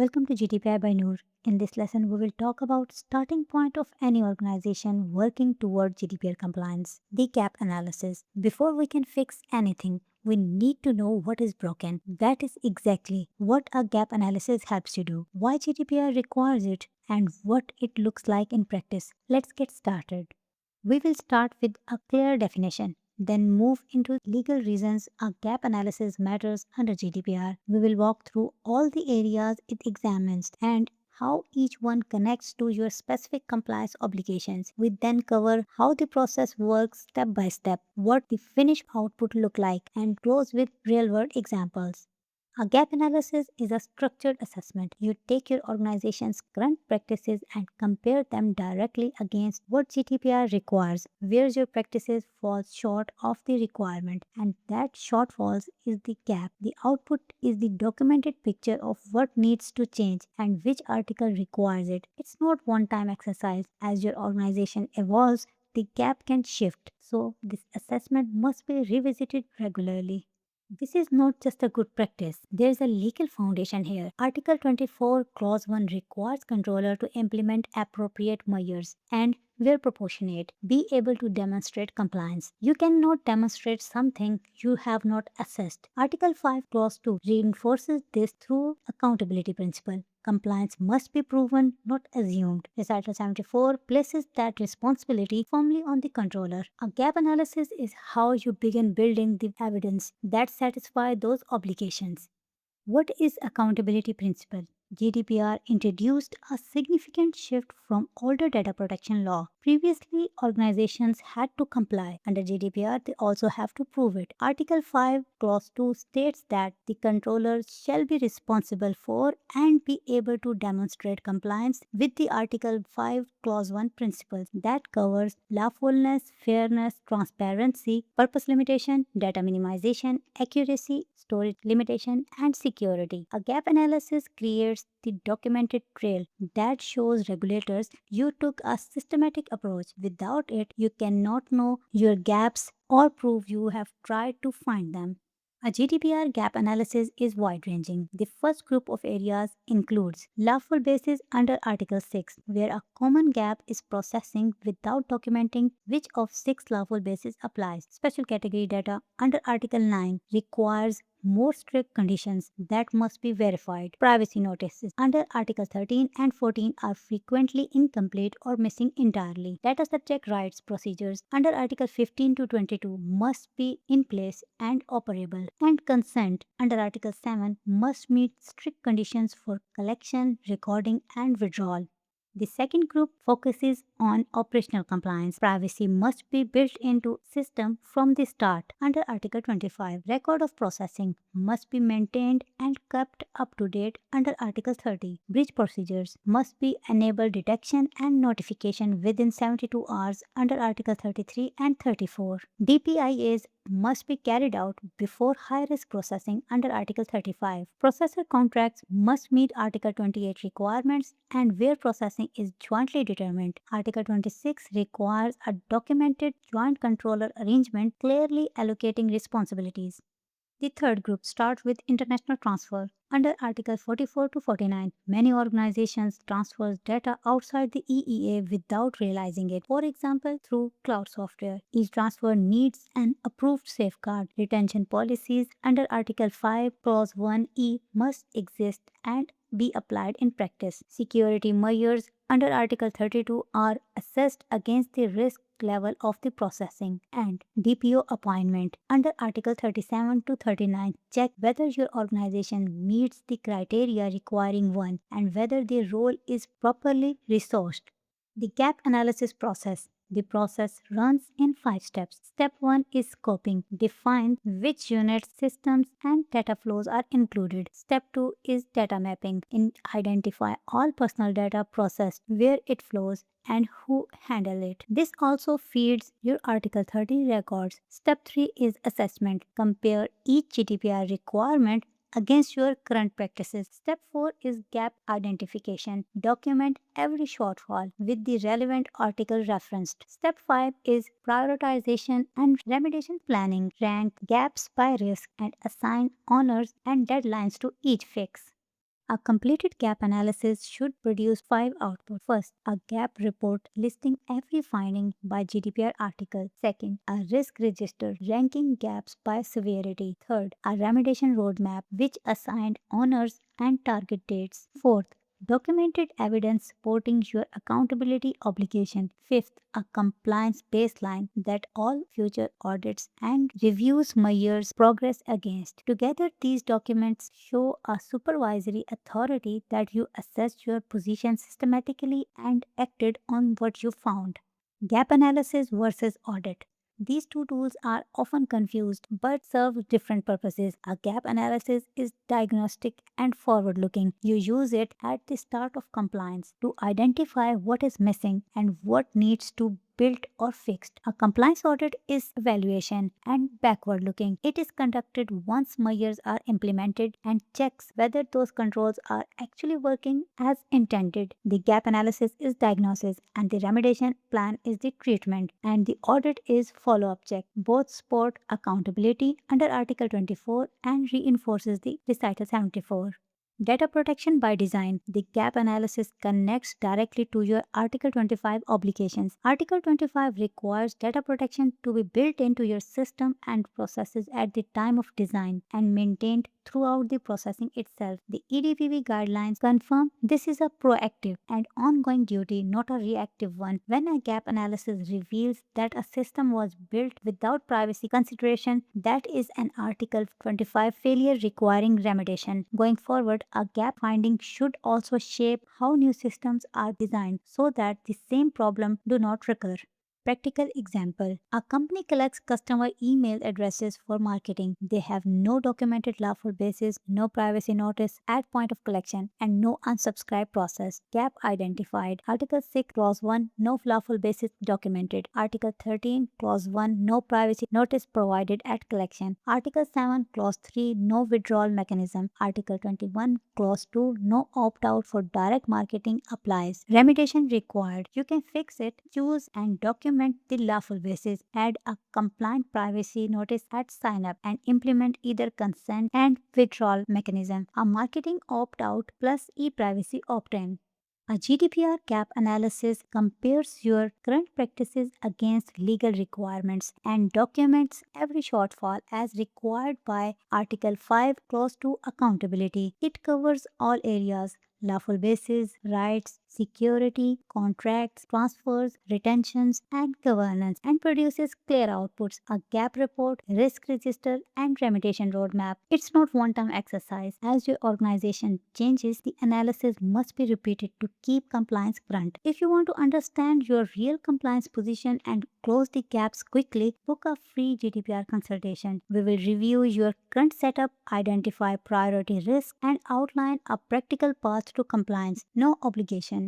Welcome to GDPR by Noor. In this lesson, we will talk about starting point of any organization working toward GDPR compliance, the gap analysis. Before we can fix anything, we need to know what is broken. That is exactly what a gap analysis helps you do, why GDPR requires it, and what it looks like in practice. Let's get started. We will start with a clear definition, then move into legal reasons a gap analysis matters under GDPR. We will walk through all the areas it examines and how each one connects to your specific compliance obligations. We then cover how the process works step by step, what the finished output look like, and close with real-world examples. A gap analysis is a structured assessment. You take your organization's current practices and compare them directly against what GDPR requires, where your practices fall short of the requirement, and that shortfalls is the gap. The output is the documented picture of what needs to change and which article requires it. It's not one-time exercise. As your organization evolves, the gap can shift. So this assessment must be revisited regularly. This is not just a good practice. There is a legal foundation here. Article 24, Clause 1 requires controller to implement appropriate measures and, where proportionate, be able to demonstrate compliance. You cannot demonstrate something you have not assessed. Article 5, Clause 2 reinforces this through accountability principle. Compliance must be proven, not assumed. Recital 74 places that responsibility firmly on the controller. A gap analysis is how you begin building the evidence that satisfies those obligations. What is accountability principle? GDPR introduced a significant shift from older data protection law. Previously, organizations had to comply. Under GDPR, they also have to prove it. Article 5, Clause 2 states that the controller shall be responsible for and be able to demonstrate compliance with the Article 5, Clause 1 principles that covers lawfulness, fairness, transparency, purpose limitation, data minimization, accuracy, storage limitation, and security. A gap analysis creates the documented trail that shows regulators you took a systematic approach. Without it, you cannot know your gaps or prove you have tried to find them. A GDPR gap analysis is wide-ranging. The first group of areas includes lawful basis under Article 6, where a common gap is processing without documenting which of 6 lawful bases applies. Special category data under Article 9 requires more strict conditions that must be verified. Privacy notices under Article 13 and 14 are frequently incomplete or missing entirely. Data subject rights procedures under Article 15 to 22 must be in place and operable. And consent under Article 7 must meet strict conditions for collection, recording, and withdrawal. The second group focuses on operational compliance. Privacy must be built into system from the start. Under Article 25, record of processing must be maintained and kept up to date under Article 30. Breach procedures must be enable detection and notification within 72 hours under Article 33 and 34. DPIAs must be carried out before high-risk processing under Article 35. Processor contracts must meet Article 28 requirements and where processing is jointly determined. Article 26 requires a documented joint controller arrangement clearly allocating responsibilities. The third group starts with international transfer. Under Article 44 to 49, many organizations transfer data outside the EEA without realizing it. For example, through cloud software. Each transfer needs an approved safeguard. Retention policies under Article 5, Clause 1E must exist and be applied in practice. Security measures under Article 32 are assessed against the risk level of the processing. And DPO appointment under Article 37 to 39 check whether your organization meets the criteria requiring one and whether the role is properly resourced. The gap analysis process. The process runs in 5 steps. Step 1 is scoping. Define which units, systems, and data flows are included. Step 2 is data mapping. Identify all personal data processed, where it flows, and who handle it. This also feeds your Article 30 records. Step 3 is assessment. Compare each GDPR requirement against your current practices. Step 4 is gap identification. Document every shortfall with the relevant article referenced. Step 5 is prioritization and remediation planning. Rank gaps by risk and assign honors and deadlines to each fix. A completed gap analysis should produce 5 outputs. First, a gap report listing every finding by GDPR article. Second, a risk register ranking gaps by severity. Third, a remediation roadmap which assigned owners and target dates. Fourth, documented evidence supporting your accountability obligation. Fifth, a compliance baseline that all future audits and reviews measures progress against. Together, these documents show a supervisory authority that you assessed your position systematically and acted on what you found. Gap analysis versus audit. These two tools are often confused but serve different purposes. A gap analysis is diagnostic and forward looking. You use it at the start of compliance to identify what is missing and what needs to built or fixed. A compliance audit is evaluation and backward looking. It is conducted once measures are implemented and checks whether those controls are actually working as intended. The gap analysis is diagnosis and the remediation plan is the treatment and the audit is follow-up check. Both support accountability under Article 24 and reinforces the Recital 74. Data protection by design. The gap analysis connects directly to your Article 25 obligations. Article 25 requires data protection to be built into your system and processes at the time of design and maintained throughout the processing itself. The EDPB guidelines confirm this is a proactive and ongoing duty, not a reactive one. When a gap analysis reveals that a system was built without privacy consideration, that is an Article 25 failure requiring remediation. Going forward, a gap finding should also shape how new systems are designed so that the same problem do not recur. Practical example. A company collects customer email addresses for marketing. They have no documented lawful basis, no privacy notice at point of collection, and no unsubscribe process. Gap identified. Article 6, Clause 1, no lawful basis documented. Article 13, Clause 1, no privacy notice provided at collection. Article 7, Clause 3, no withdrawal mechanism. Article 21, Clause 2, no opt-out for direct marketing applies. Remediation required. You can fix it, choose and document the lawful basis, add a compliant privacy notice at sign up, and implement either consent and withdrawal mechanism. A marketing opt out plus e-privacy opt in. A GDPR gap analysis compares your current practices against legal requirements and documents every shortfall as required by Article 5, Clause 2 accountability. It covers all areas lawful basis, rights, security, contracts, transfers, retentions, and governance, and produces clear outputs, a gap report, risk register, and remediation roadmap. It's not one-time exercise. As your organization changes, the analysis must be repeated to keep compliance current. If you want to understand your real compliance position and close the gaps quickly, book a free GDPR consultation. We will review your current setup, identify priority risks, and outline a practical path to compliance. No obligation.